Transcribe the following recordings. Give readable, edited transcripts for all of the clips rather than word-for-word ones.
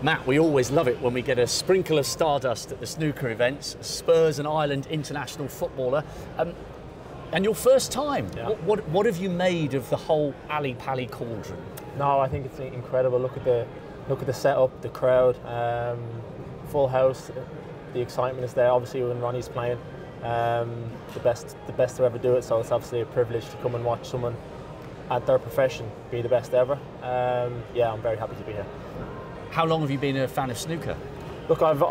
Matt, we always love it when we get a sprinkle of stardust at the snooker events. Spurs and Ireland international footballer. And your first time, Yeah. what have you made of the whole Ali Pali cauldron? No, I think it's incredible. Look at the setup, the crowd, full house. The excitement is there. Obviously, when Ronnie's playing, the best to ever do it. So it's obviously a privilege to come and watch someone at their profession be the best ever. Yeah, I'm very happy to be here. How long have you been a fan of snooker? Look, I'm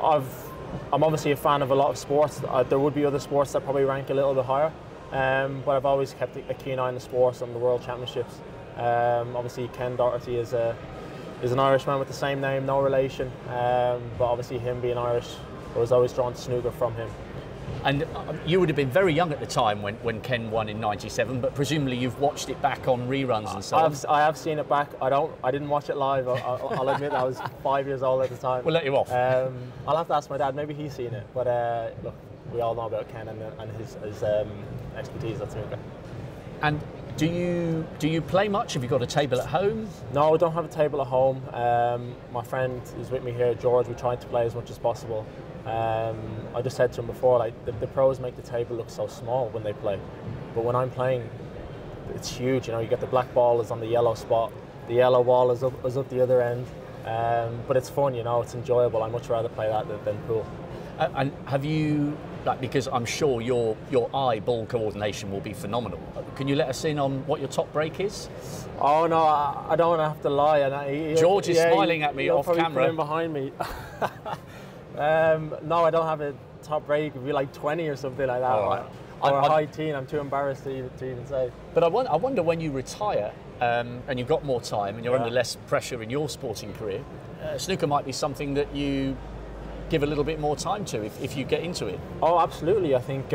obviously a fan of a lot of sports. There would be other sports that probably rank a little bit higher, but I've always kept a keen eye on the sports and the World Championships. Obviously, Ken Doherty is an Irishman with the same name, no relation, but obviously him being Irish, I was always drawn to snooker from him. And you would have been very young at the time when Ken won in '97, but presumably you've watched it back on reruns and so on. I have seen it back. I didn't watch it live. I'll admit I was 5 years old at the time. We'll let you off. I'll have to ask my dad. Maybe he's seen it. But look, we all know about Ken and his expertise at snooker. And do you play much? Have you got a table at home? No, I don't have a table at home. My friend who's with me here, George, we tried to play as much as possible. I just said to him before, like the pros make the table look so small when they play, but when I'm playing, it's huge. You know, you get the black ball is on the yellow spot, the yellow ball is up the other end, but it's fun. You know, it's enjoyable. I much rather play that than pool. And have you, like, because I'm sure your eye-ball coordination will be phenomenal. Can you let us in on what your top break is? Oh no, I don't want to have to lie. And George is smiling at me off camera. Put him behind me. No, I don't have a top break. It'd be like 20 or something like that, right. or a high teen. I'm too embarrassed to even say. But I wonder when you retire and you've got more time and you're under less pressure in your sporting career, snooker might be something that you give a little bit more time to if you get into it. Oh, absolutely. I think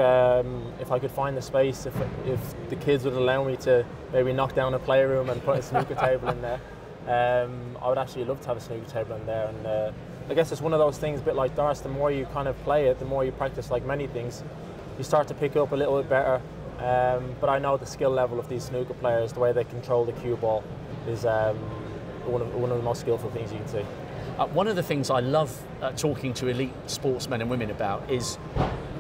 if I could find the space, if the kids would allow me to maybe knock down a playroom and put a snooker table in there, I would actually love to have a snooker table in there. And I guess it's one of those things, a bit like darts, the more you kind of play it, the more you practice, like many things, you start to pick up a little bit better. But I know the skill level of these snooker players, the way they control the cue ball, is one of the most skillful things you can see. One of the things I love talking to elite sportsmen and women about is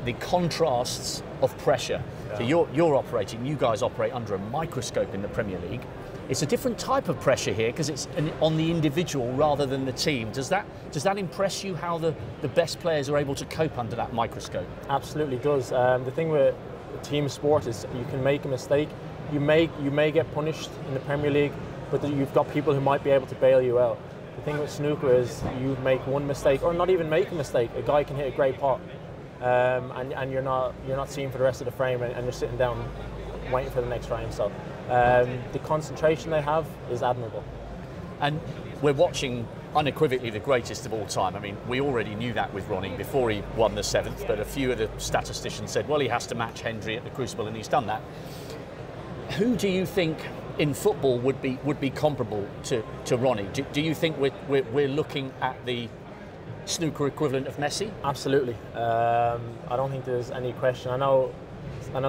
the contrasts of pressure. Yeah. So you guys operate under a microscope in the Premier League. It's a different type of pressure here because it's on the individual rather than the team. Does that impress you, how the best players are able to cope under that microscope? Absolutely does. The thing with team sport is you can make a mistake. You may get punished in the Premier League, but you've got people who might be able to bail you out. The thing with snooker is you make one mistake, or not even make a mistake. A guy can hit a great pot, and you're not seen for the rest of the frame, and you're sitting down waiting for the next frame. So the concentration they have is admirable. And we're watching unequivocally the greatest of all time. I mean, we already knew that with Ronnie before he won the 7th, but a few of the statisticians said, well, he has to match Hendry at the Crucible, and he's done that. Who do you think in football would be comparable to Ronnie? Do you think we're looking at the snooker equivalent of Messi? Absolutely. I don't think there's any question. I know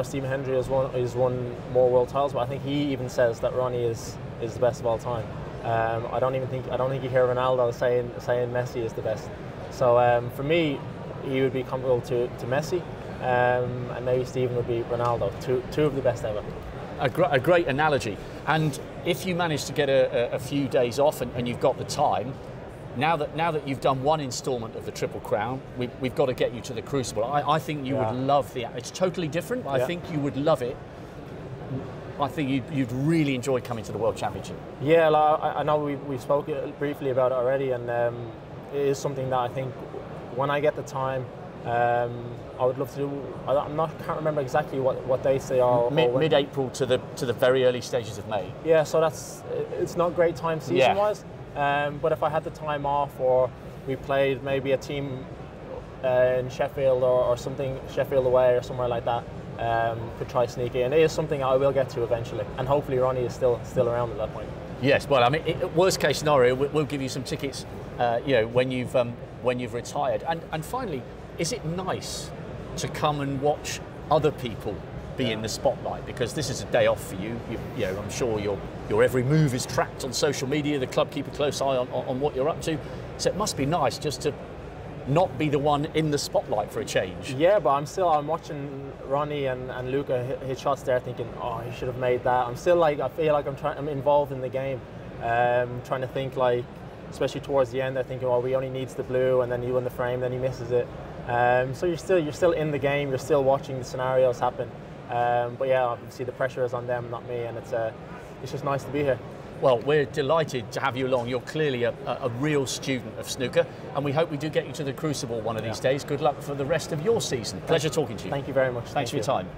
Stephen Hendry has won more world titles, but I think he even says that Ronnie is the best of all time. I don't think you hear Ronaldo saying Messi is the best. So for me, he would be comparable to Messi, and maybe Stephen would be Ronaldo. Two of the best ever. A great analogy. And if you manage to get a few days off and you've got the time, now that you've done one instalment of the Triple Crown, we've got to get you to the Crucible. I think you would love it's totally different, but I think you would love it. I think you'd really enjoy coming to the World Championship. Yeah, I know we've spoken briefly about it already, and it is something that I think when I get the time, I would love to do. Can't remember exactly what dates they are. Mid-April to the very early stages of May. Yeah, so it's not great time season-wise. But if I had the time off, or we played maybe a team in Sheffield or something, Sheffield away or somewhere like that, could try sneak in. It is something I will get to eventually, and hopefully Ronnie is still around at that point. Yes, well, I mean, worst case scenario, we'll give you some tickets, when you've retired. And finally, is it nice to come and watch other people be in the spotlight? Because this is a day off for you. I'm sure your every move is tracked on social media. The club keep a close eye on what you're up to. So it must be nice just to not be the one in the spotlight for a change. Yeah, but I'm watching Ronnie and Luca hit shots there, thinking, oh, he should have made that. I feel like I'm involved in the game, trying to think, like, especially towards the end, they're thinking, well, he only needs the blue, and then he won the frame, then he misses it. So you're still in the game, you're still watching the scenarios happen. But yeah, obviously the pressure is on them, not me, and it's just nice to be here. Well, we're delighted to have you along. You're clearly a real student of snooker, and we hope we do get you to the Crucible one of these days. Good luck for the rest of your season. Pleasure talking to you. Thank you very much. Thanks for your time.